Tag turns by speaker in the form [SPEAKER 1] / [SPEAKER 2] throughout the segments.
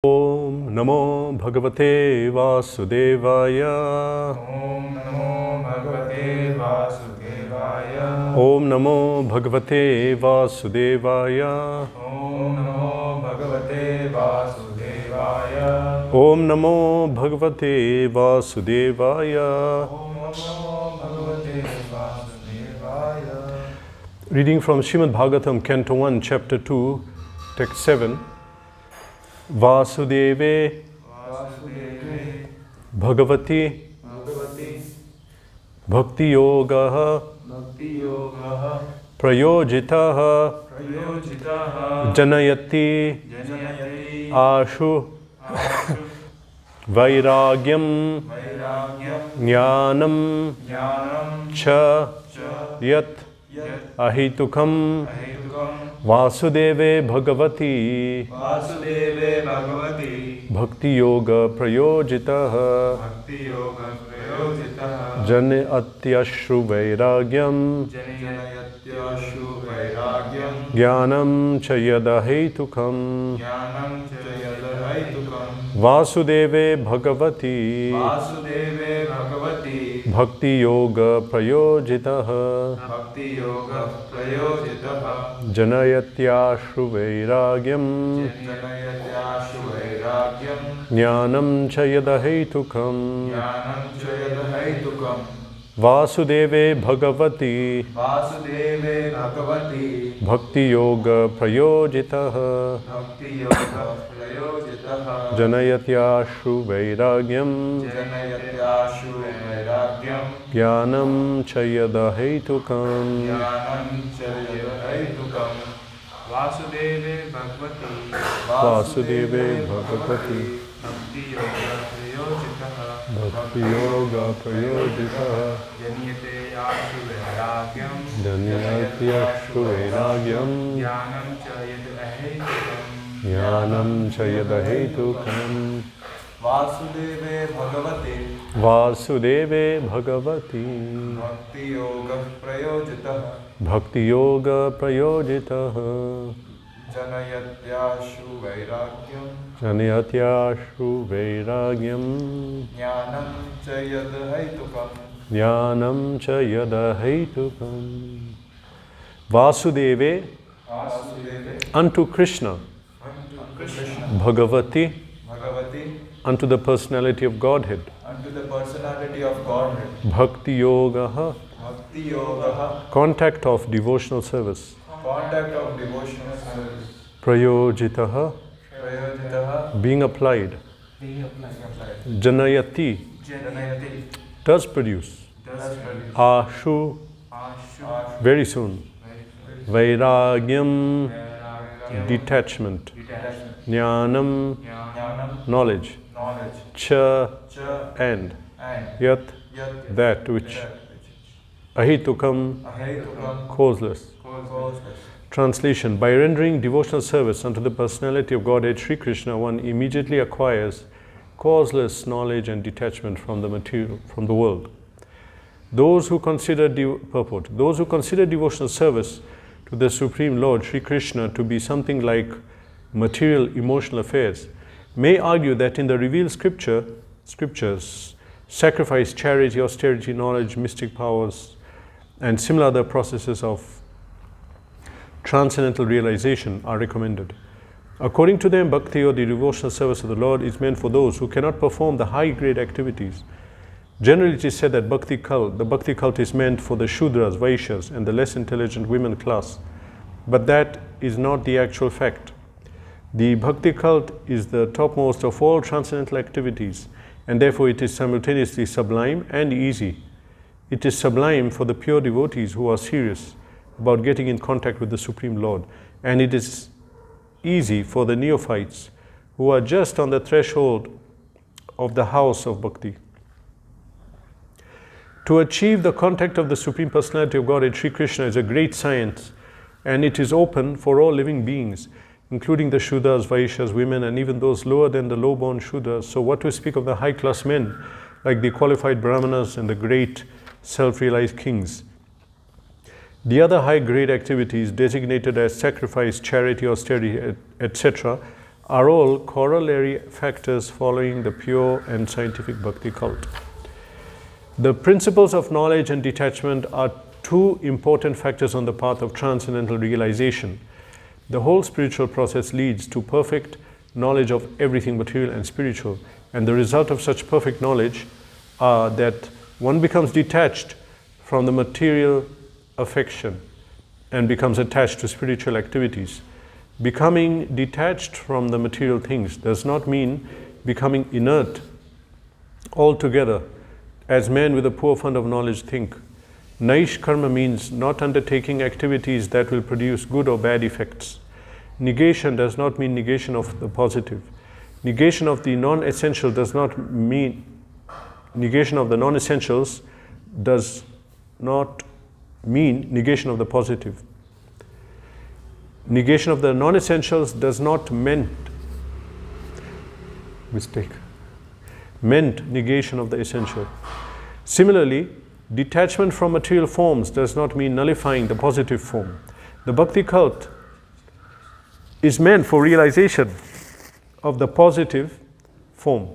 [SPEAKER 1] Om Namo Bhagavate Vasudevaya.
[SPEAKER 2] Om Namo Bhagavate Vasudevaya.
[SPEAKER 1] Om Namo Bhagavate Vasudevaya.
[SPEAKER 2] Om Namo Bhagavate Vasudevaya.
[SPEAKER 1] Om Namo Bhagavate Vasudevaya.
[SPEAKER 2] Om Namo Bhagavate Vasudevaya.
[SPEAKER 1] Reading from Srimad Bhagavatam, Canto 1, Chapter 2, Text 7. Vasudeve
[SPEAKER 2] Vasudeve
[SPEAKER 1] Bhagavati
[SPEAKER 2] Bhagavati
[SPEAKER 1] Bhakti Yoga
[SPEAKER 2] Bhakti Yoga
[SPEAKER 1] Prayojitaha
[SPEAKER 2] Prayojitaha
[SPEAKER 1] Janayati
[SPEAKER 2] Janayati
[SPEAKER 1] Ashu
[SPEAKER 2] Ashu
[SPEAKER 1] Vairagyam
[SPEAKER 2] Vairagyam
[SPEAKER 1] Jnanam
[SPEAKER 2] Jnanam
[SPEAKER 1] Cha
[SPEAKER 2] Cha
[SPEAKER 1] Yat
[SPEAKER 2] Yat
[SPEAKER 1] Ahitukam
[SPEAKER 2] Ahetukam
[SPEAKER 1] Vasudeve Bhagavati
[SPEAKER 2] Vasudeve Bhagavati
[SPEAKER 1] Bhakti Yoga Prayojitaha
[SPEAKER 2] Bhakti Yoga Prayojitaha
[SPEAKER 1] Janatyashru Vairagyam
[SPEAKER 2] Janayatyashu Vairagyam
[SPEAKER 1] Jnanam Cha Yadahetukam
[SPEAKER 2] Jnanam Chayadahaitukam
[SPEAKER 1] Vasudeve Bhagavati
[SPEAKER 2] Vasudeve Bhagavati
[SPEAKER 1] Bhakti Yoga Prayojitaha
[SPEAKER 2] Bhakti Yoga Prayojitaha
[SPEAKER 1] Janayatyashru Vairagyam
[SPEAKER 2] Janayatyashu Vairagyam
[SPEAKER 1] Jnanam Cha Yadahetukam
[SPEAKER 2] Jnanam Chayadahaitukam
[SPEAKER 1] Vasudeve Bhagavati
[SPEAKER 2] Vasudeve Bhagavati
[SPEAKER 1] Bhakti Yoga Prayojitaha
[SPEAKER 2] Bhakti Yoga Prayojitaha
[SPEAKER 1] Janayatyashru Vairagyam
[SPEAKER 2] Janayatyashu Vairagyam
[SPEAKER 1] Jnanam Cha Yadahetukam
[SPEAKER 2] Jnanam Chayadahaitukam Vasudeve Bhagavati
[SPEAKER 1] Vasudeve Bhagavati
[SPEAKER 2] Bhakti Yoga Prayojitaha
[SPEAKER 1] Bhakti Yoga Prayojitaha
[SPEAKER 2] Janiyate Ashu Vairagyam
[SPEAKER 1] Janayatyashru Vairagyam
[SPEAKER 2] Jnanam Chayadahaitukam
[SPEAKER 1] Jnanam Cha Yadahetukam
[SPEAKER 2] Vasudeve Bhagavati
[SPEAKER 1] Vasudeve Bhagavati
[SPEAKER 2] Bhakti Yoga Prayojitaha
[SPEAKER 1] Bhakti Yoga Prayojitaha
[SPEAKER 2] Janayatyashu Vairagyam
[SPEAKER 1] Janayatyashru Vairagyam
[SPEAKER 2] Jnanam Chayadahaitukam
[SPEAKER 1] Jnanam Cha Yadahetukam Vasudeve
[SPEAKER 2] Vasudeve
[SPEAKER 1] unto Krishna
[SPEAKER 2] unto Krishna
[SPEAKER 1] Bhagavati
[SPEAKER 2] Bhagavati
[SPEAKER 1] unto the personality of Godhead
[SPEAKER 2] unto the personality of Godhead
[SPEAKER 1] Bhakti Yoga
[SPEAKER 2] Bhakti Yoga
[SPEAKER 1] contact of devotional service
[SPEAKER 2] contact of devotional service
[SPEAKER 1] Prayojitaha
[SPEAKER 2] Prayojitaha
[SPEAKER 1] being applied
[SPEAKER 2] being applied
[SPEAKER 1] Janayati
[SPEAKER 2] Janayati
[SPEAKER 1] does produce
[SPEAKER 2] does produce
[SPEAKER 1] Ashu
[SPEAKER 2] Ashu
[SPEAKER 1] very soon Vairagyam
[SPEAKER 2] Vairagyam
[SPEAKER 1] detachment
[SPEAKER 2] detachment
[SPEAKER 1] Jnanam
[SPEAKER 2] Jnanam
[SPEAKER 1] knowledge
[SPEAKER 2] knowledge
[SPEAKER 1] Cha
[SPEAKER 2] Cha
[SPEAKER 1] and
[SPEAKER 2] and
[SPEAKER 1] Yat
[SPEAKER 2] Yat
[SPEAKER 1] that which
[SPEAKER 2] that
[SPEAKER 1] Ahitukam
[SPEAKER 2] Ahetukam
[SPEAKER 1] causeless.
[SPEAKER 2] causeless.
[SPEAKER 1] Translation: by rendering devotional service unto the personality of Godhead Sri Krishna, one immediately acquires causeless knowledge and detachment from the material, from the world. Those who consider those who consider devotional service to the Supreme Lord Sri Krishna to be something like material emotional affairs may argue that in the revealed scriptures, sacrifice, charity, austerity, knowledge, mystic powers, and similar other processes of transcendental realization are recommended. According to them, bhakti or the devotional service of the Lord is meant for those who cannot perform the high-grade activities. Generally, it is said that the bhakti cult is meant for the Shudras, Vaishyas, and the less intelligent women class. But that is not the actual fact. The bhakti cult is the topmost of all transcendental activities, and therefore it is simultaneously sublime and easy. It is sublime for the pure devotees who are serious about getting in contact with the Supreme Lord, and it is easy for the neophytes who are just on the threshold of the house of bhakti. To achieve the contact of the Supreme Personality of Godhead, Sri Krishna, is a great science, and it is open for all living beings, including the Shudras, Vaishyas, women, and even those lower than the low-born Shudras. So what to speak of the high-class men, like the qualified Brahmanas and the great self-realized kings. The other high-grade activities designated as sacrifice, charity, austerity, etc., are all corollary factors following the pure and scientific bhakti cult. The principles of knowledge and detachment are two important factors on the path of transcendental realization. The whole spiritual process leads to perfect knowledge of everything material and spiritual, and the result of such perfect knowledge are that one becomes detached from the material affection and becomes attached to spiritual activities. Becoming detached from the material things does not mean becoming inert altogether, as men with a poor fund of knowledge think. Naish karma means not undertaking activities that will produce good or bad effects. Negation does not mean negation of the positive. Negation of the non-essential does not mean negation of the non-essentials does not mean negation of the positive. Negation of the non-essentials does not meant negation of the essential. Similarly, detachment from material forms does not mean nullifying the positive form. The bhakti cult is meant for realization of the positive form.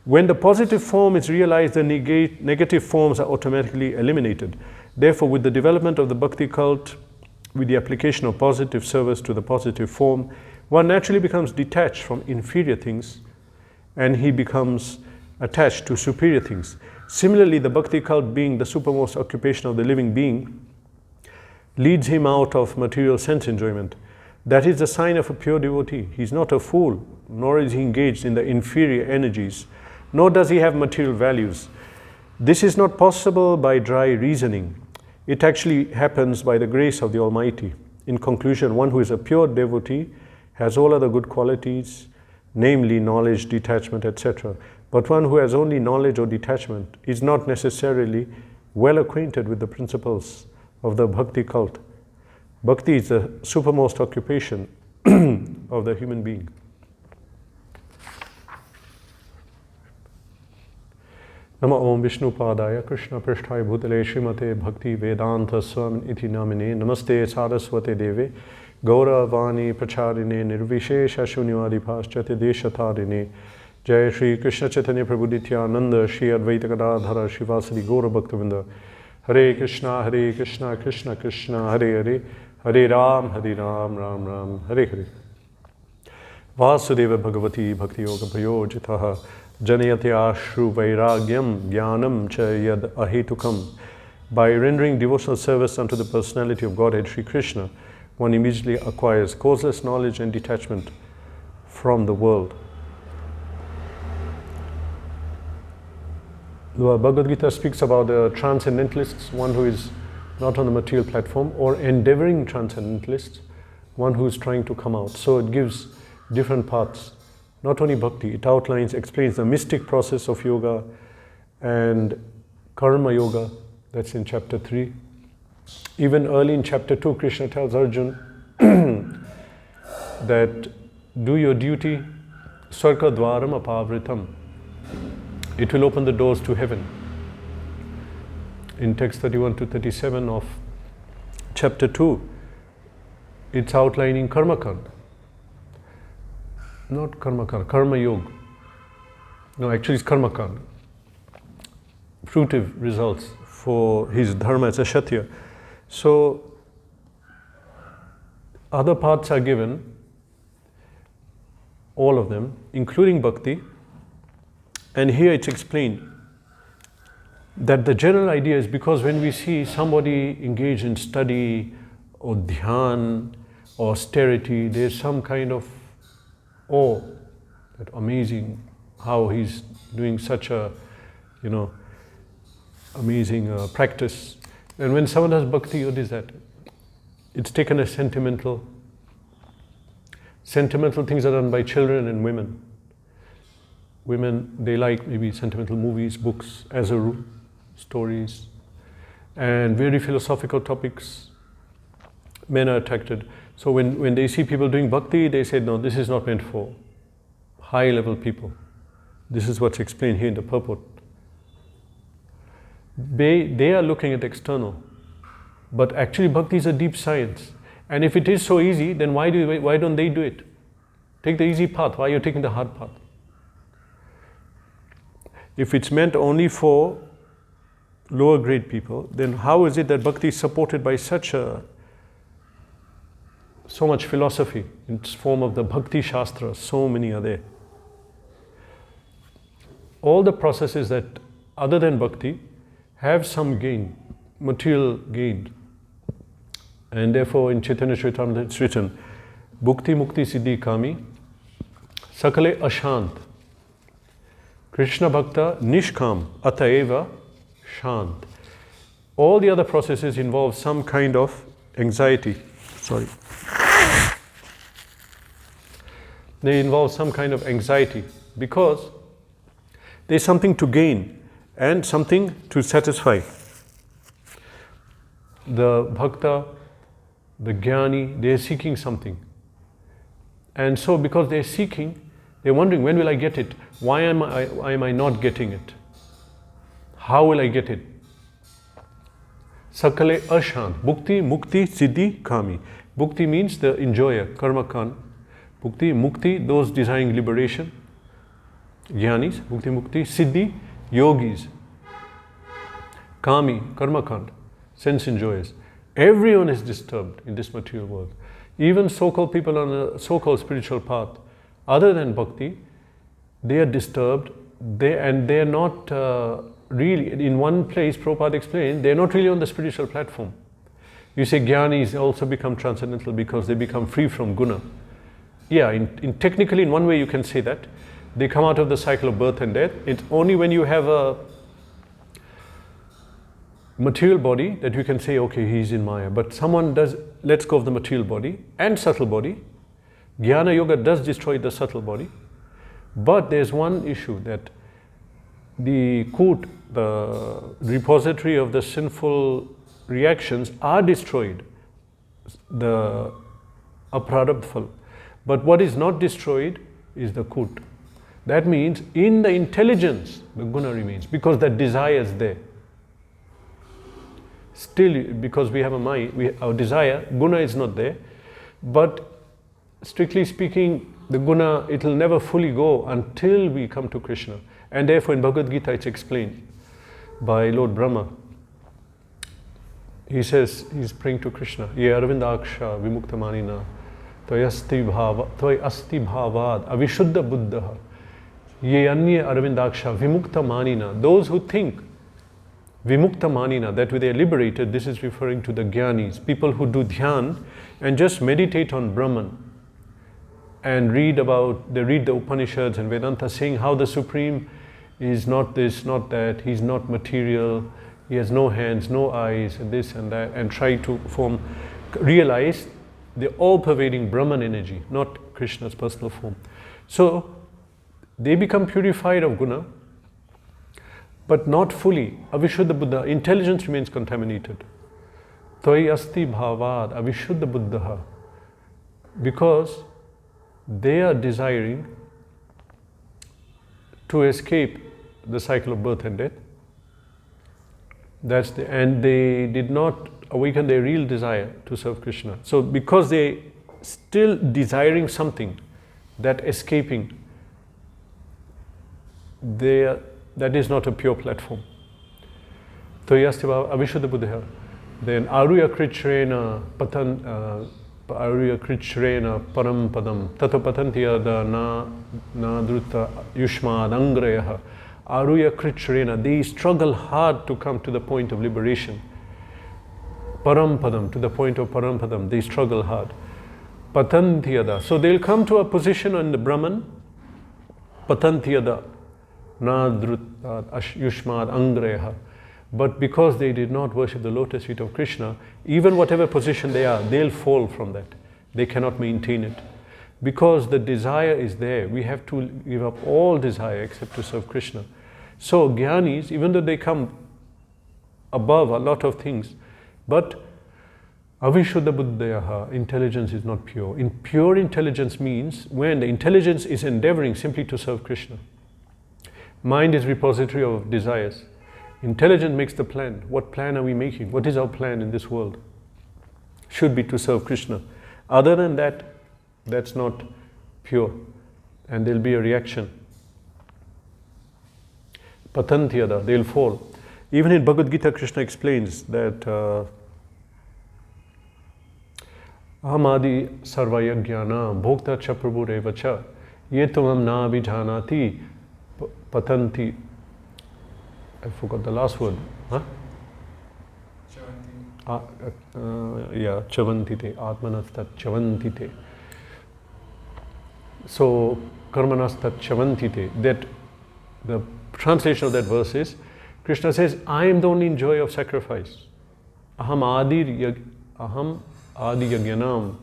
[SPEAKER 1] When the positive form is realized, the negative forms are automatically eliminated. Therefore, with the development of the bhakti cult, with the application of positive service to the positive form, one naturally becomes detached from inferior things and he becomes attached to superior things. Similarly, the bhakti cult, being the supermost occupation of the living being, leads him out of material sense enjoyment. That is the sign of a pure devotee. He is not a fool, nor is he engaged in the inferior energies, nor does he have material values. This is not possible by dry reasoning. It actually happens by the grace of the Almighty. In conclusion, one who is a pure devotee has all other good qualities, namely knowledge, detachment, etc. But one who has only knowledge or detachment is not necessarily well acquainted with the principles of the bhakti cult. Bhakti is the supermost occupation of the human being. Nama Om Vishnu Padaya Krishna Prishthaya Bhutale Srimate Bhakti Vedanta Swami Iti Namine Namaste Saraswate Deve Gaura Vani Pracharine Nirvishesha Shunyavadi Paschate Deshatarine Jai Shri Krishna Chaitanya Prabhu Nityananda Shri Advaita Gadadhara Shivasadi Gaura Bhaktavinda Hare Krishna Krishna Krishna Hare Hare Hare Ram Ram Ram Hare Hare Vasudeva Bhagavati Bhakti Yoga Payojitaha Janayati Ashru Vairagyam Jnanam Cha Yad Ahetukam. By rendering devotional service unto the personality of Godhead Sri Krishna, one immediately acquires causeless knowledge and detachment from the world. The Bhagavad Gita speaks about the transcendentalists, one who is not on the material platform, or endeavoring transcendentalists, one who is trying to come out. So it gives different paths. Not only bhakti, it outlines, explains the mystic process of yoga and karma yoga, that's in chapter 3. Even early in chapter 2, Krishna tells Arjuna that do your duty, sarka dvaram apavritam. It will open the doors to heaven. In text 31 to 37 of chapter 2, it's outlining karma kanda. Not karma kanda, karma yoga. No, actually it's karma kanda. Fruitive results for his dharma as a kshatriya. So, other paths are given, all of them, including bhakti, and here it's explained that the general idea is because when we see somebody engaged in study or dhyan or austerity, there's some kind of awe, that amazing how he's doing such a, amazing practice. And when someone does bhakti, what is that? It's taken as sentimental. Sentimental things are done by children and women. Women, they like maybe sentimental movies, books, as a rule, stories, and very philosophical topics. Men are attracted. So when they see people doing bhakti, they say, no, this is not meant for high-level people. This is what's explained here in the purport. They are looking at external, but actually bhakti is a deep science. And if it is so easy, then why don't they do it? Take the easy path. Why are you taking the hard path? If it's meant only for lower grade people, then how is it that bhakti is supported by so much philosophy in form of the bhakti shastras? So many are there. All the processes that other than bhakti have some gain, material gain. And therefore in Chaitanya Charitamrita it's written, Bhukti Mukti Siddhi Kami Sakale Ashant Krishna Bhakta Nishkam Ataeva Shant. All the other processes involve some kind of anxiety. They involve some kind of anxiety because there's something to gain and something to satisfy. The bhakta, the jnani, they're seeking something. And so because they're seeking, they're wondering, when will I get it? Why am I not getting it? How will I get it? Sakale ashant. Bhukti, mukti, siddhi, kami. Bhukti means the enjoyer, karma kan. Bhukti, mukti, those desiring liberation. Jnanis, bhukti, mukti, siddhi, yogis. Kami, karma kand, sense enjoyers. Everyone is disturbed in this material world. Even so-called people on a so-called spiritual path, other than bhakti, they are disturbed. They are not really, in one place, Prabhupada explained, they are not really on the spiritual platform. You say jnanis also become transcendental because they become free from guna. Yeah, technically in one way you can say that. They come out of the cycle of birth and death. It's only when you have a material body that you can say, okay, he's in Maya. But someone does, let's go of the material body and subtle body. Jnana Yoga does destroy the subtle body. But there's one issue that the kut, the repository of the sinful reactions are destroyed, the aprarabdha. But what is not destroyed is the kut. That means in the intelligence, the guna remains, because that desire is there. Still, because we have a mind, our desire, guna is not there. But strictly speaking, the guna, it will never fully go until we come to Krishna. And therefore in Bhagavad Gita it's explained by Lord Brahma. He says, he's praying to Krishna, Ye Arvindaksha Vimuktamanina Tvai asti bhavad avishuddha buddha Ye anya Arvindaksha Vimuktamanina. Those who think Vimuktamanina, that they are liberated, this is referring to the jnanis, people who do dhyan and just meditate on Brahman and they read the Upanishads and Vedanta saying how the Supreme is not this, not that, he's not material, he has no hands, no eyes, and this and that, and try to realize the all-pervading Brahman energy, not Krishna's personal form. So they become purified of guna, but not fully. Avishuddha Buddha, intelligence remains contaminated. Tvai asti bhavad avishuddha buddha. Because they are desiring to escape the cycle of birth and death. And they did not awaken their real desire to serve Krishna. So because they still desiring something, that escaping, that is not a pure platform. Toyastiva avishuddha buddha. Then aruya krichrena param padam tato patantiyada na druta yushmad angrayaha. Aruya krichrena, they struggle hard to come to the point of liberation. Param padam, to the point of param padam, they struggle hard. Patantiyada, so they'll come to a position on the Brahman. Patantiyada na druta yushmad angrayaha. But because they did not worship the lotus feet of Krishna, even whatever position they are, they'll fall from that. They cannot maintain it. Because the desire is there, we have to give up all desire except to serve Krishna. So jnanis, even though they come above a lot of things, but avishuddha buddhayaha, intelligence is not pure. Pure intelligence means when the intelligence is endeavoring simply to serve Krishna. Mind is repository of desires. Intelligence makes the plan. What plan are we making? What is our plan in this world? Should be to serve Krishna. Other than that, that's not pure, and there'll be a reaction. Patantyada, they'll fall. Even in Bhagavad Gita, Krishna explains that Ahamadi sarvayajnana bhokta cha prabhureva cha ye tumam na abhijanati patanti. I forgot the last word. Huh? Yeah, chavantite, atmanastat chavantite. So, karmanastat chavantite. That the translation of that verse is, Krishna says, I am the only enjoyer of sacrifice. Aham adi yajnanam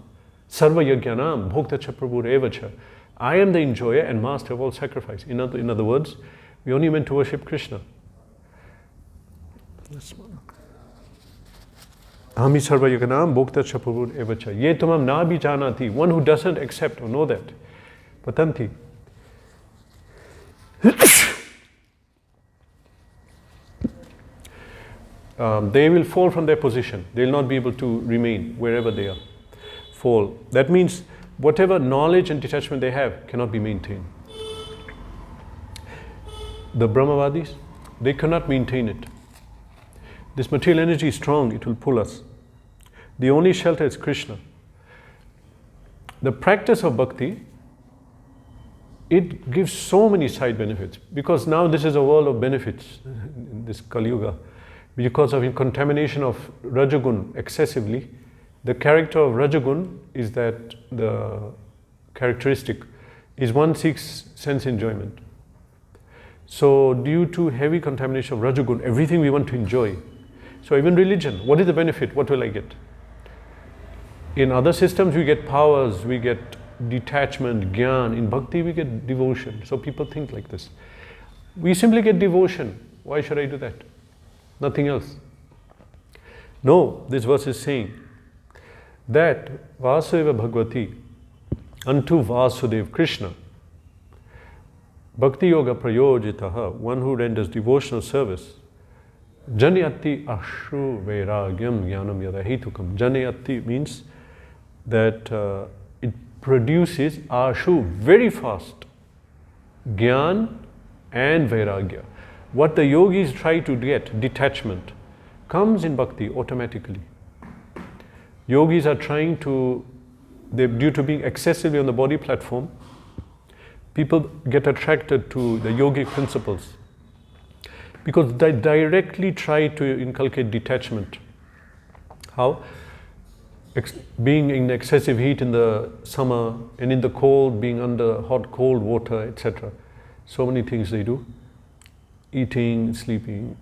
[SPEAKER 1] sarva yajnanam bhokta cha prabhureva cha. I am the enjoyer and master of all sacrifice. In other words, we only meant to worship Krishna. Ahami sarva yajnanam bhokta cha prabhureva cha. Ye tumam na abhijanati. One who doesn't accept or know that. Patanti. They will fall from their position. They will not be able to remain wherever they are. Fall. That means whatever knowledge and detachment they have cannot be maintained. The Brahmavadis, they cannot maintain it. This material energy is strong, it will pull us. The only shelter is Krishna. The practice of bhakti, it gives so many side benefits, because now this is a world of benefits in this Kali Yuga. Because of contamination of Rajagun excessively, the character of Rajagun is that the characteristic is one seeks sense enjoyment. So due to heavy contamination of Rajagun, everything we want to enjoy. So even religion, what is the benefit? What will I get? In other systems we get powers, we get detachment, jnana. In bhakti we get devotion. So people think like this. We simply get devotion. Why should I do that? Nothing else. No, this verse is saying that Vasudeva Bhagavati unto Vasudev Krishna, Bhakti Yoga Prayojitaha, one who renders devotional service, Janayati Ashu Vairagyam Jnanam Yadahetukam. Janayati means that it produces Ashu very fast, Gyan and Vairagya. What the yogis try to get, detachment, comes in bhakti automatically. Yogis are trying to, due to being excessively on the body platform, people get attracted to the yogic principles because they directly try to inculcate detachment. How? Being in excessive heat in the summer and in the cold, being under hot, cold water, etc. So many things they do. Eating, sleeping,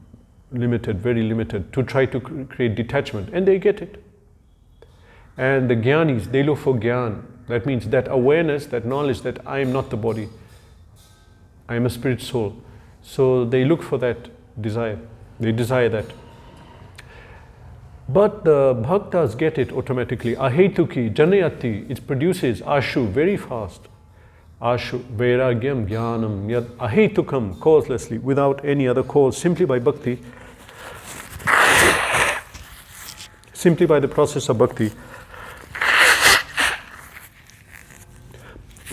[SPEAKER 1] limited, very limited, to try to create detachment, and they get it. And the jnanis, they look for jnana. That means that awareness, that knowledge that I am not the body, I am a spirit soul. So they look for that desire, they desire that. But the bhaktas get it automatically. Ahetuki, janayati, it produces ashu very fast. Ashu, vairagyam, jnanam, yad ahetukam, causelessly, without any other cause, simply by bhakti, simply by the process of bhakti,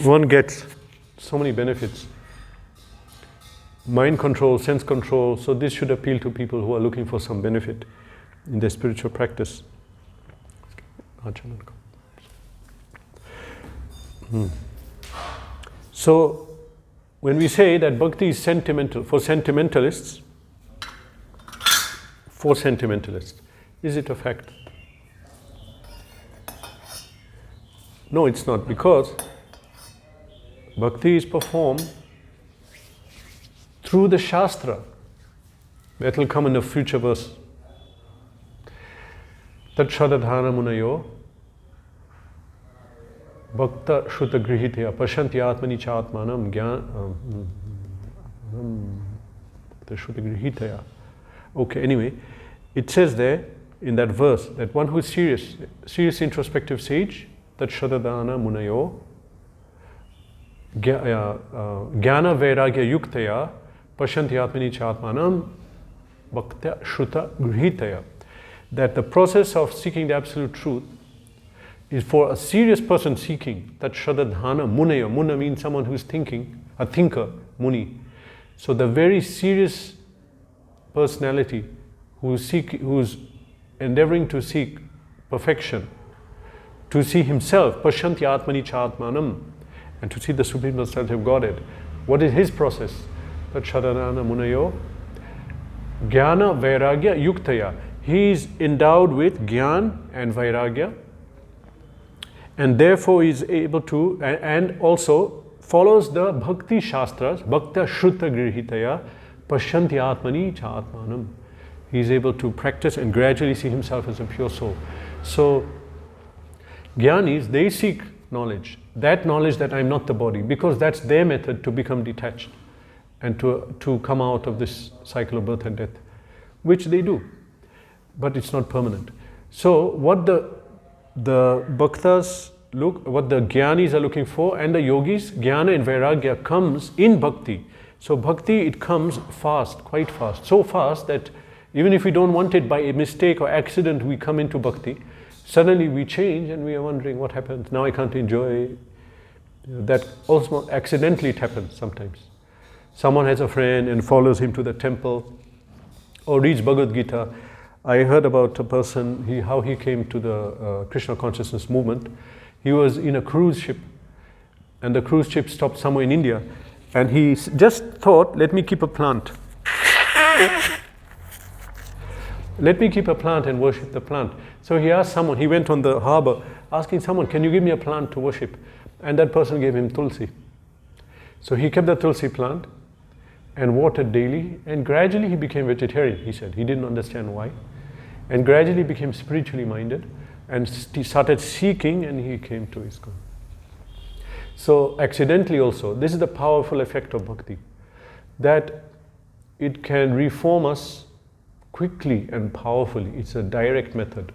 [SPEAKER 1] one gets so many benefits. Mind control, sense control, so this should appeal to people who are looking for some benefit in their spiritual practice. So, when we say that bhakti is sentimental, for sentimentalists, is it a fact? No, it's not, because bhakti is performed through the Shastra. That will come in the future verse. Tat shradadhana munayo Bhakta Shuta Grihitya Pashanti Atmani Chatmanam Shuta Grihitya. Okay, anyway, it says there in that verse that one who is serious introspective sage, that Shradadana Munayo Jnana Vairagya Yuktaya Pashanti Atmani Chatmanam Bhakta Shuta Grihitya. That the process of seeking the absolute truth is for a serious person seeking. That Shradadhana Munaya. Muna means someone who's thinking, a thinker, Muni. So the very serious personality who's endeavoring to seek perfection, to see himself, Pashyanti Atmani Chatmanam, and to see the Supreme Personality of Godhead. What is his process? That Shradadhana Munayo Jnana Vairagya Yuktaya. He is endowed with Jnana and Vairagya, and therefore is able to, and also follows the Bhakti Shastras, Bhakta Shruta Grihitaya, Pashyanti Atmani Cha Atmanam. He is able to practice and gradually see himself as a pure soul. So, Jnanis, they seek knowledge. That knowledge that I'm not the body, because that's their method to become detached and to come out of this cycle of birth and death, which they do, but it's not permanent. So what the bhaktas what the jnanis are looking for, and the yogis, jnana and vairagya comes in bhakti. So bhakti, it comes fast, quite fast, so fast that even if we don't want it, by a mistake or accident we come into bhakti, suddenly we change and we are wondering what happens. Now I can't enjoy. That also accidentally it happens sometimes. Someone has a friend and follows him to the temple or reads Bhagavad Gita. I heard about a person, how he came to the Krishna consciousness movement. He was in a cruise ship, and the cruise ship stopped somewhere in India, and he just thought, let me keep a plant. Let me keep a plant and worship the plant. So he asked someone, he went on the harbor asking someone, can you give me a plant to worship? And that person gave him tulsi. So he kept the tulsi plant and watered daily, and gradually he became vegetarian, he said. He didn't understand why. And gradually became spiritually minded and he started seeking, and he came to ISKCON. So accidentally also, this is the powerful effect of bhakti, that it can reform us quickly and powerfully. It's a direct method.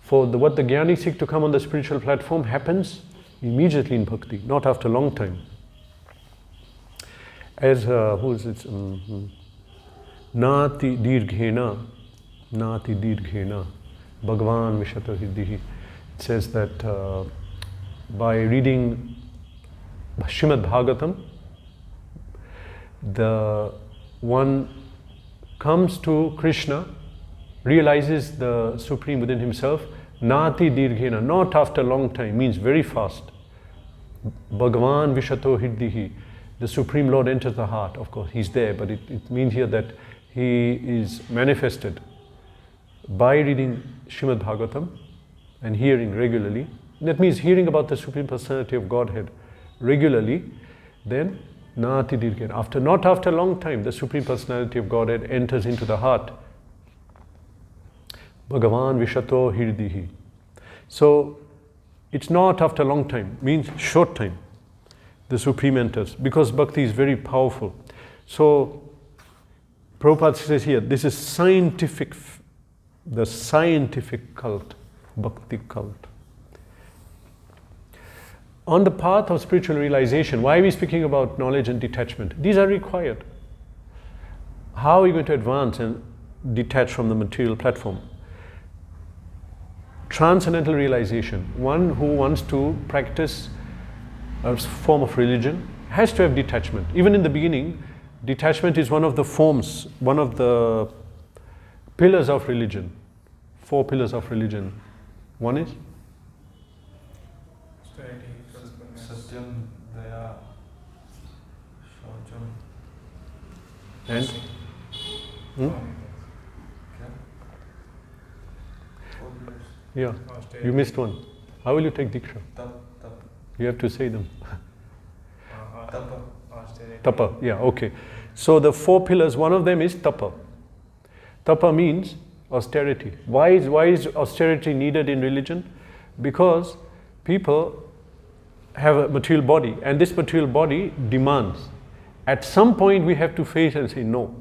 [SPEAKER 1] For what the jnanis seek to come on the spiritual platform happens immediately in bhakti, not after a long time. As who is it? Nati dirghena, Bhagavan Vishata Hriddihi. It says that by reading Srimad Bhagavatam, the one comes to Krishna, realizes the Supreme within himself, Nati dirghena, not after a long time, means very fast. Bhagavan Vishato Hriddihi, the Supreme Lord enters the heart. Of course, He's there, but it means here that He is manifested by reading Srimad Bhagavatam and hearing regularly. That means hearing about the Supreme Personality of Godhead regularly, then Nati dirghena. Not after a long time, the Supreme Personality of Godhead enters into the heart. Bhagavan Vishato Hriddihi. So, it's not after a long time, means short time, the Supreme enters, because bhakti is very powerful. So, Prabhupada says here, this is scientific, the scientific cult, bhakti cult. On the path of spiritual realization, why are we speaking about knowledge and detachment? These are required. How are we going to advance and detach from the material platform? Transcendental realization. One who wants to practice a form of religion has to have detachment. Even in the beginning, detachment is one of the forms, one of the pillars of religion. 4 pillars of religion. One is?
[SPEAKER 2] Satyam, Daya, Shaucham.
[SPEAKER 1] And? Yeah, you missed one. How will you take Diksha? You have to say them. Tapa, yeah, okay. So the 4 pillars, one of them is tapa. Tapa means austerity. Why is austerity needed in religion? Because people have a material body, and this material body demands. At some point we have to face and say no.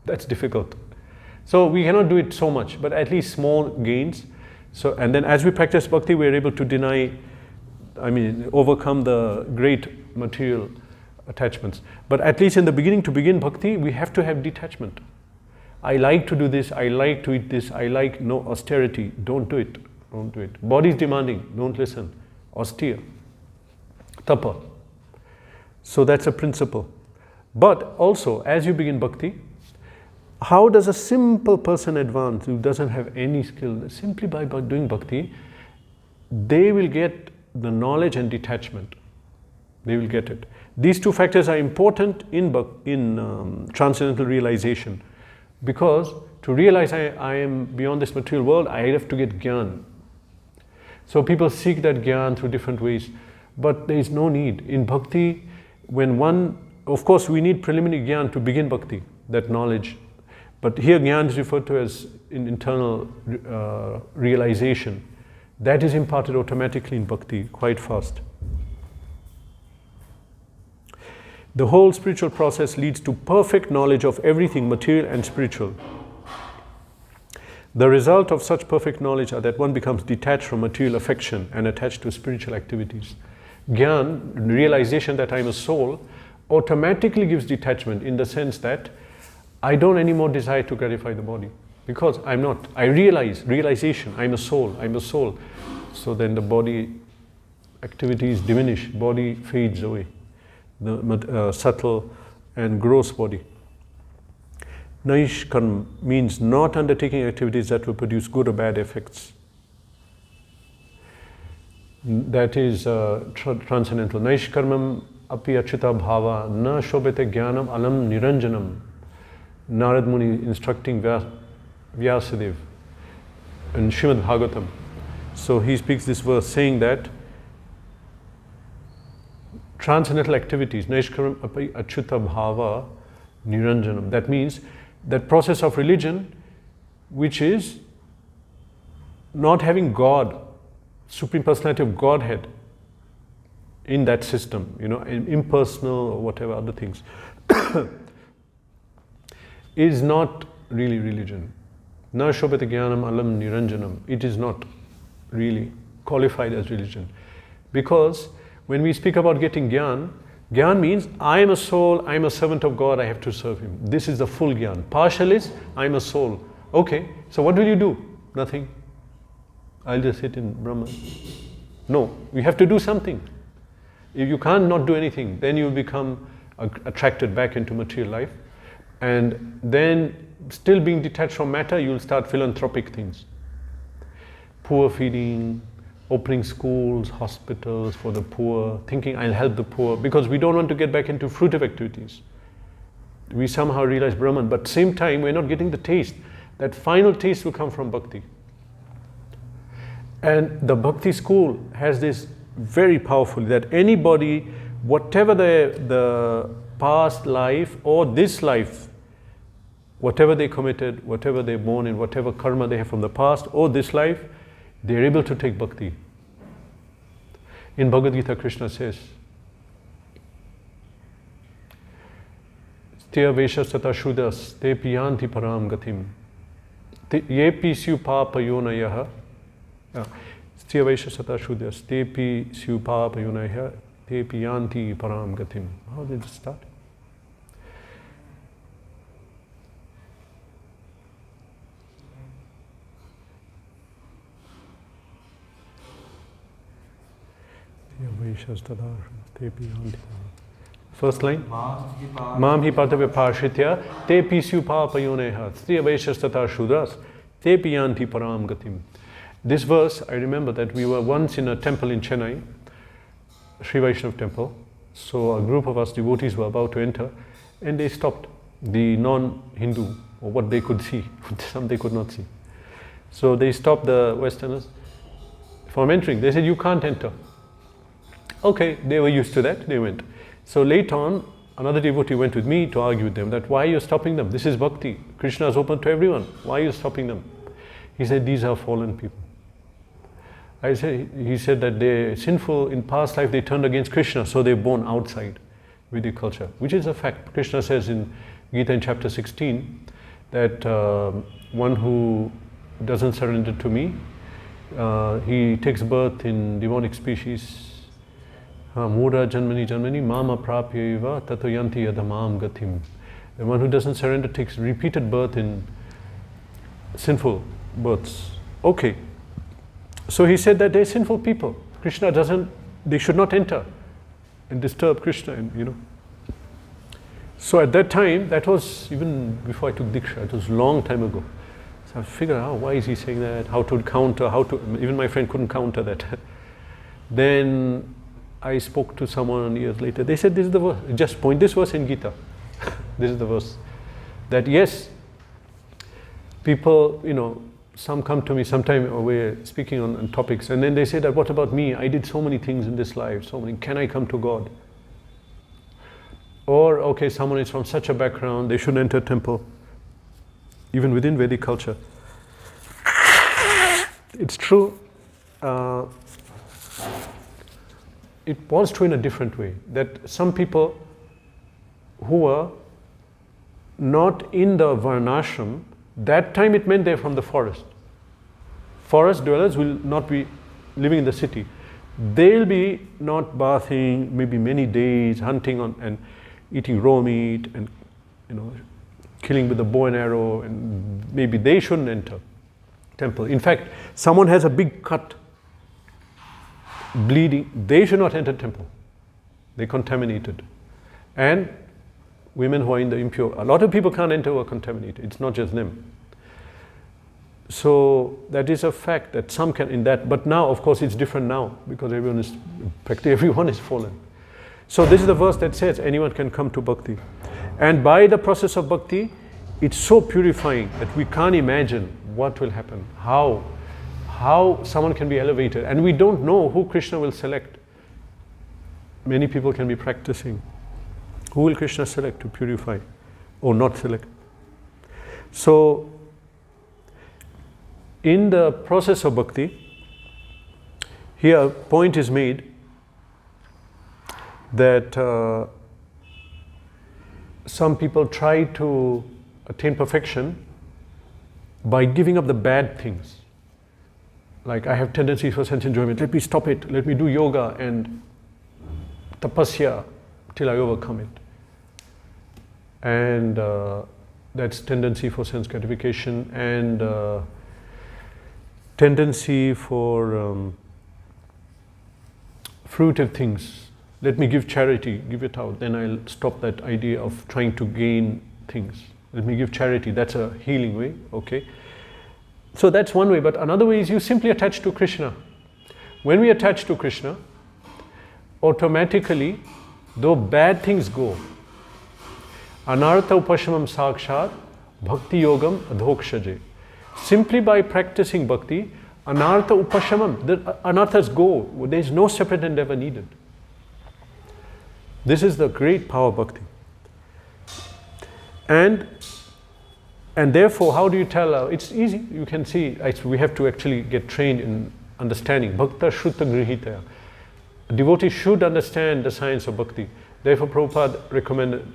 [SPEAKER 1] That's difficult. So we cannot do it so much, but at least small gains. So, and then as we practice bhakti, we are able to overcome the great material attachments. But at least in the beginning, to begin bhakti, we have to have detachment. I like to do this, I like to eat this, I like no austerity, don't do it. don't do it. Body is demanding, don't listen. Austere. Tapa. So that's a principle. But also, as you begin bhakti, how does a simple person advance who doesn't have any skill? Simply by doing bhakti, they will get the knowledge and detachment. They will get it. These two factors are important in transcendental realization, because to realize I am beyond this material world, I have to get jnana. So people seek that jnana through different ways, but there is no need. In bhakti, of course we need preliminary jnana to begin bhakti, that knowledge. But here jnana is referred to as internal realization. That is imparted automatically in bhakti, quite fast. The whole spiritual process leads to perfect knowledge of everything material and spiritual. The result of such perfect knowledge are that one becomes detached from material affection and attached to spiritual activities. Gyan, realization that I am a soul, automatically gives detachment in the sense that I don't anymore desire to gratify the body, because I'm not. I realization, I'm a soul. So then the body activities diminish, body fades away. The subtle and gross body. Naishkarma means not undertaking activities that will produce good or bad effects. That is transcendental. Naishkarmam api achyuta bhava na shobhate jnanam alam niranjanam. Narad Muni instructing Vyasadeva in Srimad Bhagavatam. So he speaks this verse saying that transcendental activities, naishkaram api achyuta bhava niranjanam. That means that process of religion which is not having God, Supreme Personality of Godhead in that system, impersonal or whatever other things, is not really religion. Na shobhate jnanam alam niranjanam. It is not really qualified as religion. Because when we speak about getting Gyan means I am a soul, I am a servant of God, I have to serve Him. This is the full Gyan. Partial is I am a soul. Okay, so what will you do? Nothing. I'll just sit in Brahman. No, you have to do something. If you can't not do anything, then you will become attracted back into material life. And then, still being detached from matter, you will start philanthropic things. Poor feeding, opening schools, hospitals for the poor, thinking I'll help the poor, because we don't want to get back into fruitive activities. We somehow realize Brahman, but same time we're not getting the taste. That final taste will come from bhakti. And the bhakti school has this very powerfully, that anybody, whatever the past life or this life, whatever they committed, whatever they're born in, whatever karma they have from the past or this life, they're able to take bhakti. In Bhagavad Gita, Krishna says, Stya vesha sata shudas te piyanti param gatim ye pisyu papayonayaha Stya vesha sata shudas te pisyu papayonayaha te piyanti param gatim. How did it start? First line. Mam hi partavya parshitya te pisyu papayoneha striya vaishastata shudras te piyanti param gatim. This verse, I remember that we were once in a temple in Chennai, Sri Vaishnav temple. So a group of us devotees were about to enter, and they stopped, the non-Hindu, or what they could see, some they could not see. So they stopped the Westerners from entering. They said, you can't enter. Okay, they were used to that, they went. So later on, another devotee went with me to argue with them that why are you stopping them? This is bhakti. Krishna is open to everyone. Why are you stopping them? He said, these are fallen people. He said that they're sinful in past life, they turned against Krishna, so they're born outside Vedic culture, which is a fact. Krishna says in Gita in chapter 16 that one who doesn't surrender to me, he takes birth in demonic species. Mura janmani janmani mama prapyaiva tato yanti yadamam gatim. The one who doesn't surrender takes repeated birth in sinful births. Okay. So he said that they're sinful people. Krishna doesn't, they should not enter and disturb Krishna, and So at that time, that was even before I took Diksha, it was a long time ago. So I figured out, why is he saying that, how to counter, even my friend couldn't counter that. Then I spoke to someone years later, they said this is the verse, just point this verse in Gita. This is the verse. That yes, people, some come to me sometime, we're speaking on topics, and then they say that, what about me? I did so many things in this life, can I come to God? Or, okay, someone is from such a background, they shouldn't enter temple, even within Vedic culture. It's true. It was true in a different way, that some people who were not in the Varnashram, that time it meant they're from the forest. Forest dwellers will not be living in the city. They'll be not bathing, maybe many days, hunting and eating raw meat, and killing with a bow and arrow, and maybe they shouldn't enter temple. In fact, someone has a big cut, bleeding, they should not enter temple. They're contaminated. And women who are in the impure, a lot of people can't enter who are contaminated. It's not just them. So that is a fact that some can in that, but now of course it's different now, because practically everyone is fallen. So this is the verse that says anyone can come to bhakti. And by the process of bhakti, it's so purifying that we can't imagine what will happen, how someone can be elevated. And we don't know who Krishna will select. Many people can be practicing. Who will Krishna select to purify or not select? So, in the process of bhakti, here a point is made that some people try to attain perfection by giving up the bad things. Like, I have tendencies for sense enjoyment, let me stop it, let me do yoga and tapasya till I overcome it. And that's tendency for sense gratification, and tendency for fruitive things. Let me give charity, give it out, then I'll stop that idea of trying to gain things. Let me give charity, that's a healing way, okay? So that's one way, but another way is you simply attach to Krishna. When we attach to Krishna, automatically, though bad things go, anartha upashamam sakshat bhakti yogam adhokshaje. Simply by practicing bhakti, anartha upashamam, the anarthas go, there is no separate endeavor needed. This is the great power of bhakti. And therefore, how do you tell? It's easy. You can see, we have to actually get trained in understanding. Bhakta shrutta grihitaya. A devotee should understand the science of bhakti. Therefore, Prabhupada recommended,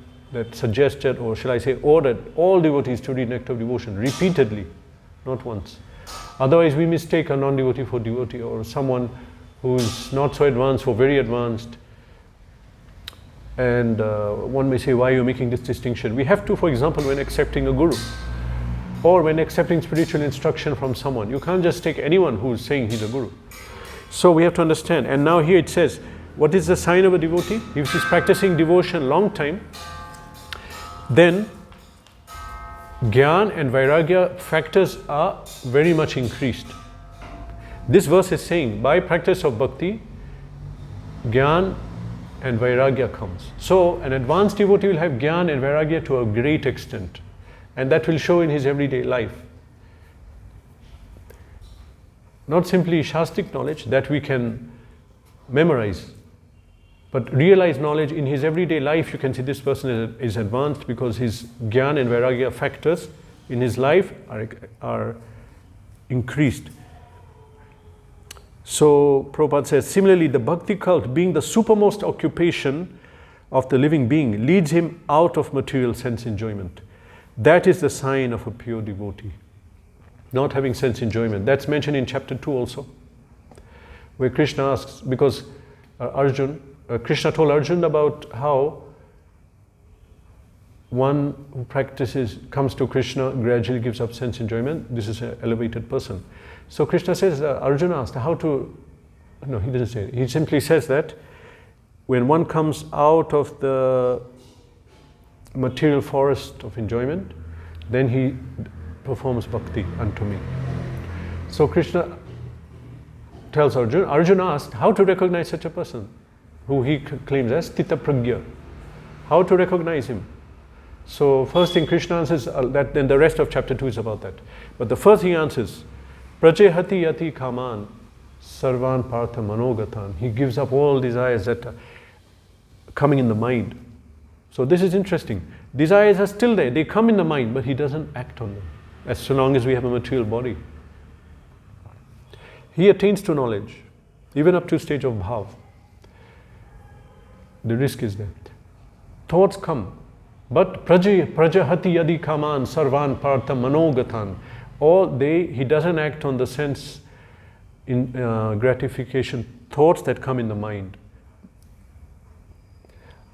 [SPEAKER 1] suggested, or shall I say, ordered all devotees to read Nectar of Devotion repeatedly, not once. Otherwise, we mistake a non-devotee for devotee, or someone who's not so advanced for very advanced. And one may say, why are you making this distinction? We have to, for example, when accepting a guru, or when accepting spiritual instruction from someone, you can't just take anyone who's saying he's a guru. So we have to understand. And now here it says, what is the sign of a devotee? If he's practicing devotion long time, then Gyan and Vairagya factors are very much increased. This verse is saying, by practice of bhakti, Gyan and Vairagya comes. So an advanced devotee will have Gyan and Vairagya to a great extent, and that will show in his everyday life. Not simply Shastic knowledge that we can memorize, but realized knowledge in his everyday life. You can see this person is advanced because his Gyan and Vairagya factors in his life are increased. So Prabhupada says, similarly, the bhakti cult, being the supermost occupation of the living being, leads him out of material sense enjoyment. That is the sign of a pure devotee. Not having sense enjoyment. That's mentioned in chapter 2 also, where Krishna asks, because Krishna told Arjuna about how one who practices, comes to Krishna, gradually gives up sense enjoyment. This is an elevated person. So Krishna says, Arjuna asked how to, no, he doesn't say it. He simply says that when one comes out of the material forest of enjoyment, then he performs bhakti unto me. So Krishna tells Arjuna, Arjuna asked how to recognize such a person, who he claims as Stita Pragya. How to recognize him? So first thing Krishna answers that, then the rest of chapter 2 is about that. But the first he answers, Prajehati yati kaman sarvan partha manogatan. He gives up all desires that are coming in the mind. So this is interesting. Desires are still there, they come in the mind, but he doesn't act on them, as so long as we have a material body. He attains to knowledge, even up to stage of bhav. The risk is there. Thoughts come, but prajahati yadi kaman sarvan partha manogatan. He doesn't act on the sense in gratification thoughts that come in the mind.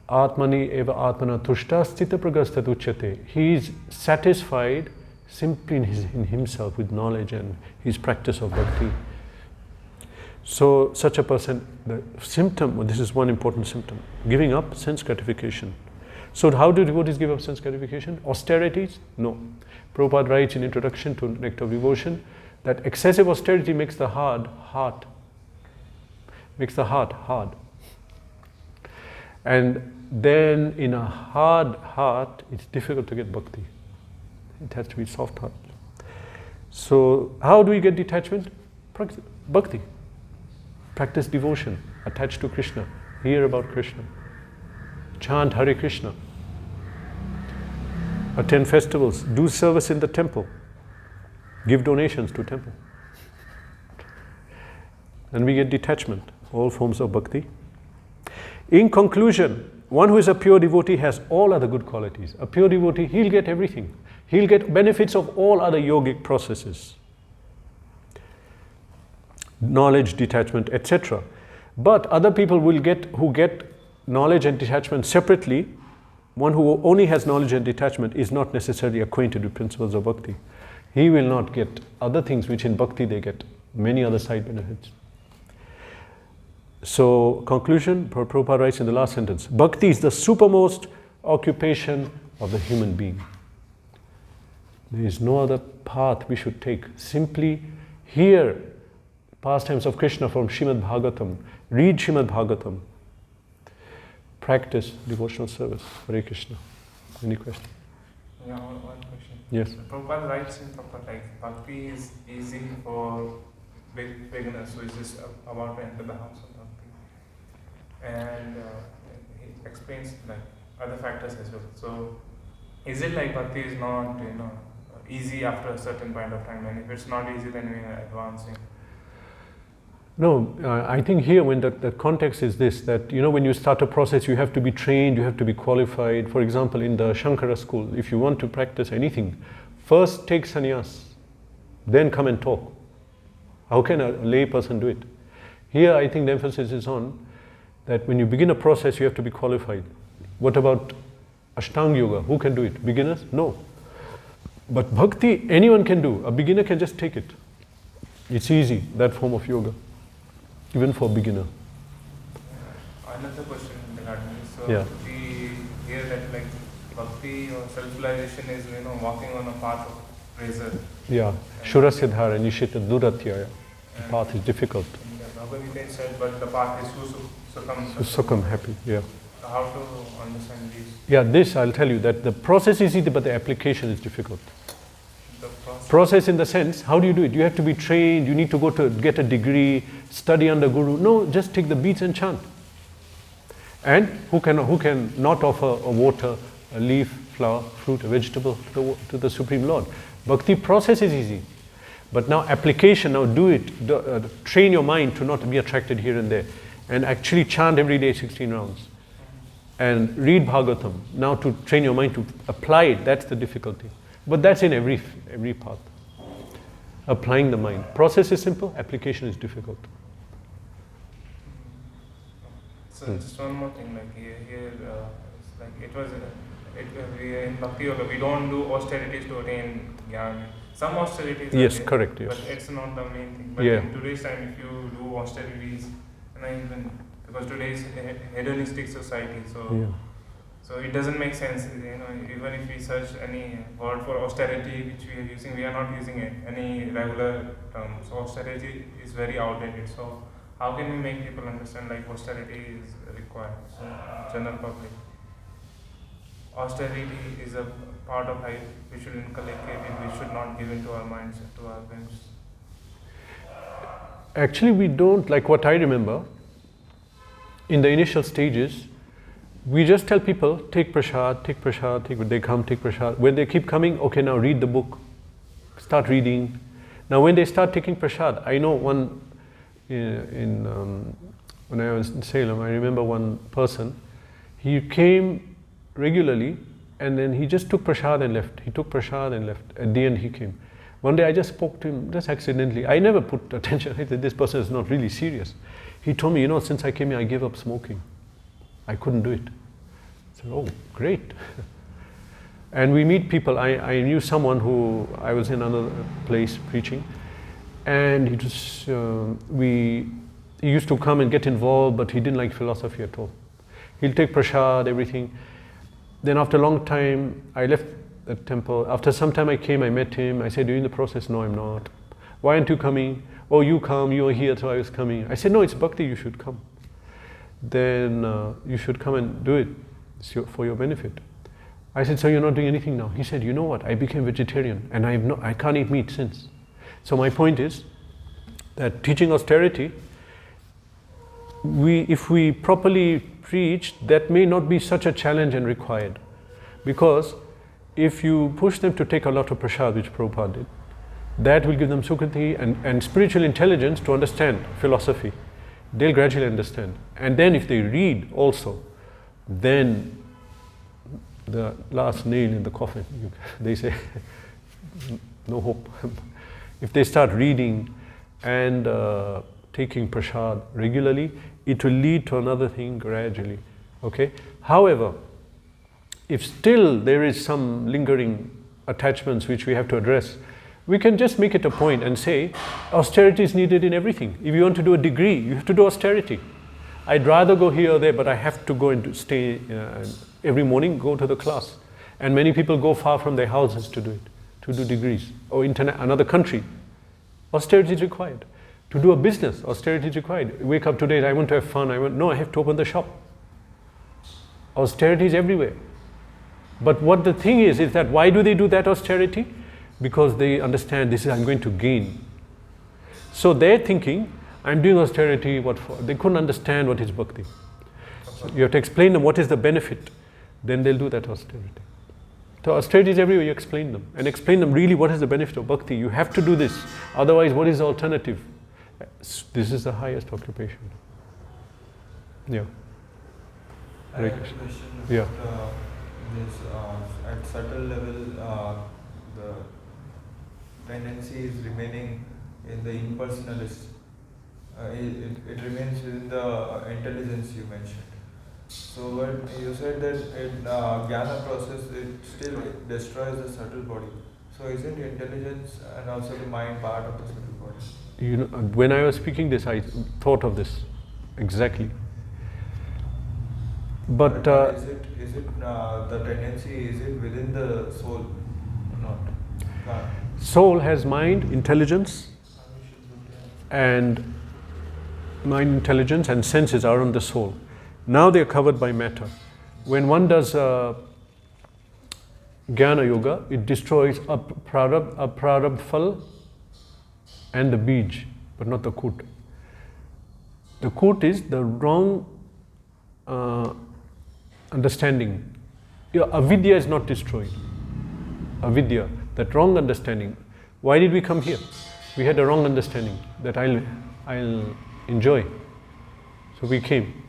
[SPEAKER 1] Atmani eva atmana tushta sthita pragasthat uchyate. He is satisfied simply in himself with knowledge and his practice of bhakti. So such a person, the symptom, this is one important symptom, giving up sense gratification. So how do devotees give up sense gratification? Austerities? No. Prabhupada writes in Introduction to Nectar of Devotion that excessive austerity makes the heart hard. And then in a hard heart, it's difficult to get bhakti. It has to be soft heart. So how do we get detachment? Bhakti. Practice devotion, attached to Krishna, hear about Krishna, chant Hare Krishna, attend festivals, do service in the temple, give donations to temple. And we get detachment, all forms of bhakti. In conclusion, one who is a pure devotee has all other good qualities. A pure devotee, he'll get everything. He'll get benefits of all other yogic processes. Knowledge, detachment, etc. But other people will who get knowledge and detachment separately. One who only has knowledge and detachment is not necessarily acquainted with principles of bhakti. He will not get other things which in bhakti they get, many other side benefits. So, conclusion, Prabhupada writes in the last sentence, bhakti is the supermost occupation of the human being. There is no other path we should take. Simply hear pastimes of Krishna from Srimad Bhagavatam, read Srimad Bhagavatam, practice devotional service. Hare Krishna. Any question?
[SPEAKER 2] Yeah, one question.
[SPEAKER 1] Yes.
[SPEAKER 2] Prabhupada writes in Prabhupada, like, bhakti is easy for beginners, so it's just about to enter the house of bhakti. And he explains like other factors as well. So, is it like bhakti is not, easy after a certain point of time, and if it's not easy, then we are advancing?
[SPEAKER 1] No, I think here when the context is this, that when you start a process you have to be trained, you have to be qualified. For example, in the Shankara school, if you want to practice anything, first take sannyas, then come and talk. How can a lay person do it? Here I think the emphasis is on that when you begin a process you have to be qualified. What about Ashtanga Yoga? Who can do it? Beginners? No. But bhakti anyone can do. A beginner can just take it. It's easy, that form of yoga. Even for beginner.
[SPEAKER 2] Another question regarding this. So
[SPEAKER 1] Yeah.
[SPEAKER 2] we hear that like bhakti or self-realization is walking on a path of razor.
[SPEAKER 1] Yeah. Shura Siddhara, Nishita Duratyaya. The path is difficult.
[SPEAKER 2] Bhagavad Gita said, but the path is
[SPEAKER 1] Sukham, happy, yeah.
[SPEAKER 2] How to understand this?
[SPEAKER 1] Yeah, this I'll tell you that the process is easy, but the application is difficult. Process in the sense, how do you do it? You have to be trained, you need to go to get a degree, study under guru. No, just take the beads and chant. And who can not offer a water, a leaf, flower, fruit, a vegetable to the Supreme Lord? Bhakti process is easy. But now application, now do it. Train your mind to not be attracted here and there. And actually chant every day 16 rounds. And read Bhagavatam. Now to train your mind to apply it, that's the difficulty. But that's in every path. Applying the mind. Process is simple, application is difficult.
[SPEAKER 2] So just one more thing, like here it's like it was in Bhakti Yoga, we don't do austerities to attain jnana. Some austerities
[SPEAKER 1] Yes,
[SPEAKER 2] are there,
[SPEAKER 1] correct, yes.
[SPEAKER 2] but it's not the main thing. But
[SPEAKER 1] Yeah.
[SPEAKER 2] in today's time, if you do austerities, and even because today is a hedonistic society, so
[SPEAKER 1] Yeah.
[SPEAKER 2] so it doesn't make sense. Even if we search any word for austerity which we are using, we are not using it any regular term. So austerity is very outdated. So how can we make people understand like austerity is required? So general public, austerity is a part of life. We should inculcate it. We should not give into our minds, to our whims.
[SPEAKER 1] Actually, we don't, like what I remember, in the initial stages, we just tell people, take prasad, they come, take prasad. When they keep coming, okay, now read the book, start reading. Now when they start taking prasad, I know one, when I was in Salem, I remember one person, he came regularly and then he just took prasad and left. He took prasad and left. At the end he came. One day I just spoke to him, just accidentally. I never put attention, I said, this person is not really serious. He told me, since I came here, I gave up smoking. I couldn't do it. I said, oh, great. And we meet people. I knew someone who, I was in another place preaching, and he used to come and get involved, but he didn't like philosophy at all. He'll take prasad, everything. Then after a long time, I left the temple. After some time I came, I met him. I said, are you in the process? No, I'm not. Why aren't you coming? Oh, you come, you are here, so I was coming. I said, no, it's bhakti, you should come. Then you should come and do it. It's for your benefit. I said, so you're not doing anything now? He said, you know what, I became vegetarian and I can't eat meat since. So my point is that teaching austerity, if we properly preach, that may not be such a challenge and required. Because if you push them to take a lot of prasad, which Prabhupada did, that will give them sukriti and spiritual intelligence to understand philosophy. They'll gradually understand. And then if they read also, then the last nail in the coffin, they say, no hope. If they start reading and taking prasad regularly, it will lead to another thing gradually. Okay? However, if still there is some lingering attachments which we have to address, we can just make it a point and say, austerity is needed in everything. If you want to do a degree, you have to do austerity. I'd rather go here or there, but I have to go and stay every morning, go to the class. And many people go far from their houses to do it, to do degrees. Or another country, austerity is required. To do a business, austerity is required. Wake up today, I want to have fun, no, I have to open the shop. Austerity is everywhere. But what the thing is that why do they do that austerity? Because they understand this is, I'm going to gain. So they're thinking, I'm doing austerity, what for? They couldn't understand what is bhakti. So you have to explain them what is the benefit, then they'll do that austerity. So austerity is everywhere, you explain them. And explain them really what is the benefit of bhakti. You have to do this, otherwise what is the alternative? This is the highest occupation. Yeah.
[SPEAKER 3] I have a question about
[SPEAKER 1] yeah.
[SPEAKER 3] This, at subtle level, the tendency is remaining in the impersonalist. It remains within the intelligence you mentioned. So when you said that in jnana process, it still destroys the subtle body. So isn't intelligence and also the mind part of the subtle body?
[SPEAKER 1] When I was speaking this, I thought of this exactly. But
[SPEAKER 3] is it the tendency? Is it within the soul or not?
[SPEAKER 1] Soul has mind, intelligence, and mind, intelligence, and senses are on the soul. Now they are covered by matter. When one does jnana yoga, it destroys a prarabdha phal and the bij, but not the kut. The kut is the wrong understanding. Avidya is not destroyed. Avidya, that wrong understanding. Why did we come here? We had a wrong understanding that I'll enjoy. So we came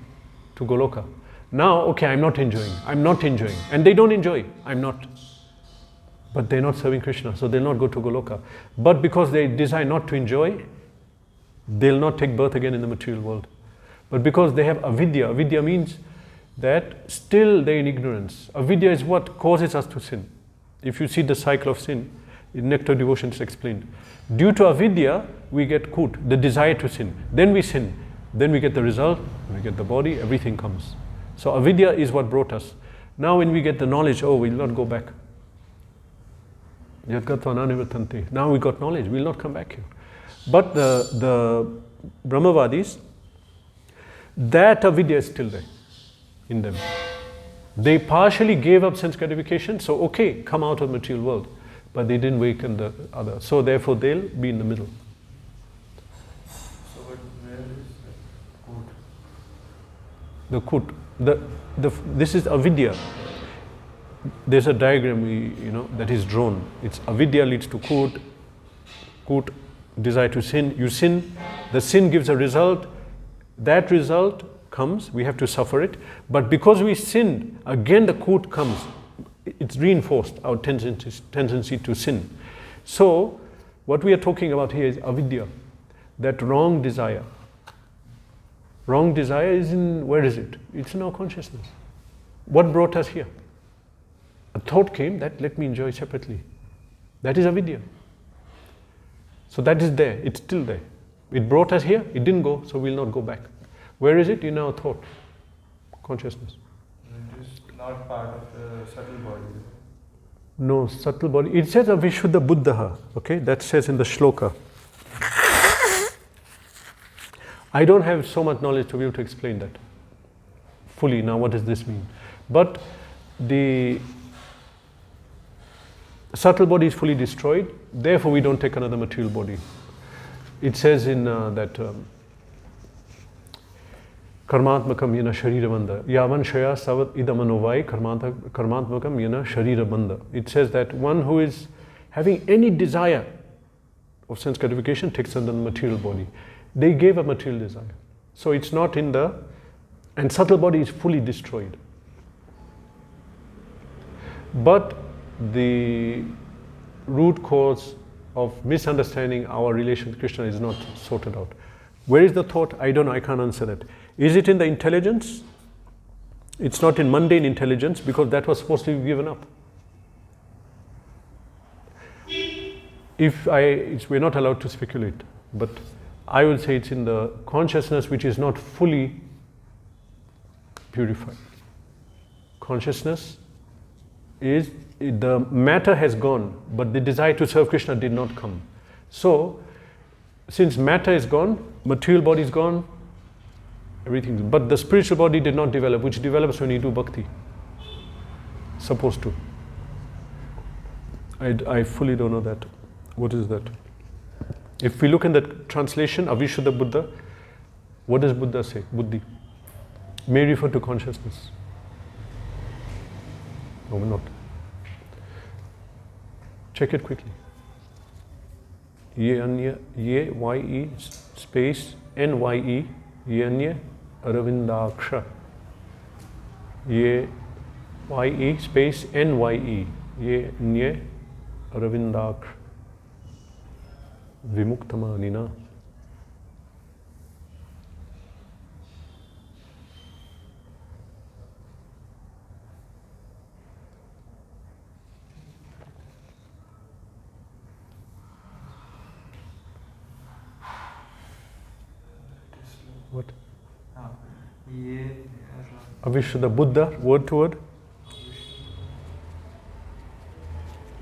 [SPEAKER 1] to Goloka. Now, okay, I'm not enjoying. And they don't enjoy. I'm not. But they're not serving Krishna, so they'll not go to Goloka. But because they desire not to enjoy, they'll not take birth again in the material world. But because they have avidya, avidya means that still they're in ignorance. Avidya is what causes us to sin. If you see the cycle of sin, in Nectar Devotion is explained. Due to avidya, we get kut, the desire to sin. Then we sin. Then we get the result, we get the body, everything comes. So avidya is what brought us. Now when we get the knowledge, oh, we'll not go back. Now we got knowledge, we'll not come back here. But the Brahmavadis, that avidya is still there in them. They partially gave up sense gratification, so okay, come out of the material world. But they didn't awaken the other. So therefore they'll be in the middle.
[SPEAKER 3] So but where is the kut?
[SPEAKER 1] This is avidya. There's a diagram that is drawn. It's avidya leads to kut, desire to sin. You sin, the sin gives a result. That result comes, we have to suffer it. But because we sinned, again the kut comes. It's reinforced our tendency to sin. So what we are talking about here is avidya, that wrong desire. Wrong desire is in, where is it? It's in our consciousness. What brought us here? A thought came that let me enjoy separately. That is avidya. So that is there, it's still there. It brought us here, it didn't go, so we'll not go back. Where is it? In our thought, consciousness.
[SPEAKER 3] It is not part of the subtle body.
[SPEAKER 1] No, subtle body. It says Avishuddha Buddha, okay? That says in the shloka. I don't have so much knowledge to be able to explain that fully. Now, what does this mean? But the subtle body is fully destroyed, therefore we don't take another material body. It says in that Karmatmakam yana sharira bandha. Yavan shaya savat idamanovai karmatmakam yana sharira bandha. It says that one who is having any desire of sense gratification takes on the material body. They gave a material desire. So it's not in the, and subtle body is fully destroyed. But the root cause of misunderstanding our relation with Krishna is not sorted out. Where is the thought? I don't know, I can't answer that. Is it in the intelligence? It's not in mundane intelligence because that was supposed to be given up. We're not allowed to speculate, but I will say it's in the consciousness which is not fully purified. Consciousness is, the matter has gone, but the desire to serve Krishna did not come. So, since matter is gone, material body is gone, everything. But the spiritual body did not develop, which develops when you do bhakti. Supposed to. I fully don't know that. What is that? If we look in the translation, Avishuddha Buddha, what does Buddha say? Buddhi. May refer to consciousness. No, we're not. Check it quickly. Ye anya, ye, y-e, space, n-y-e, ye anya, aravindaksha. Ye, y-e, space, n-y-e, ye anya, aravindaksha. Vimuktamanina. What? Avishuddha Buddha, word to word.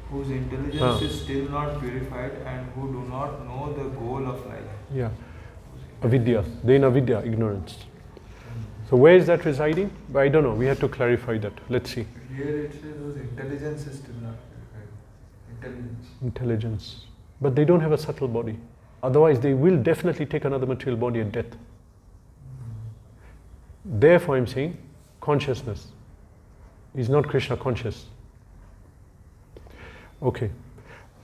[SPEAKER 3] Whose intelligence is still not purified and who do not know the goal of life.
[SPEAKER 1] Yeah. Avidya. They in avidya, ignorance. So where is that residing? I don't know. We have to clarify that. Let's see.
[SPEAKER 3] Here it says whose intelligence is still not purified.
[SPEAKER 1] Intelligence. But they don't have a subtle body. Otherwise they will definitely take another material body at death. Therefore I'm saying consciousness is not Krishna conscious. Okay.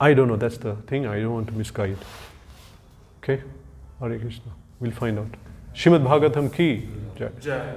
[SPEAKER 1] I don't know, that's the thing, I don't want to misguide. Okay? Hare Krishna. We'll find out. Shrimad Bhagavatam ki Jai.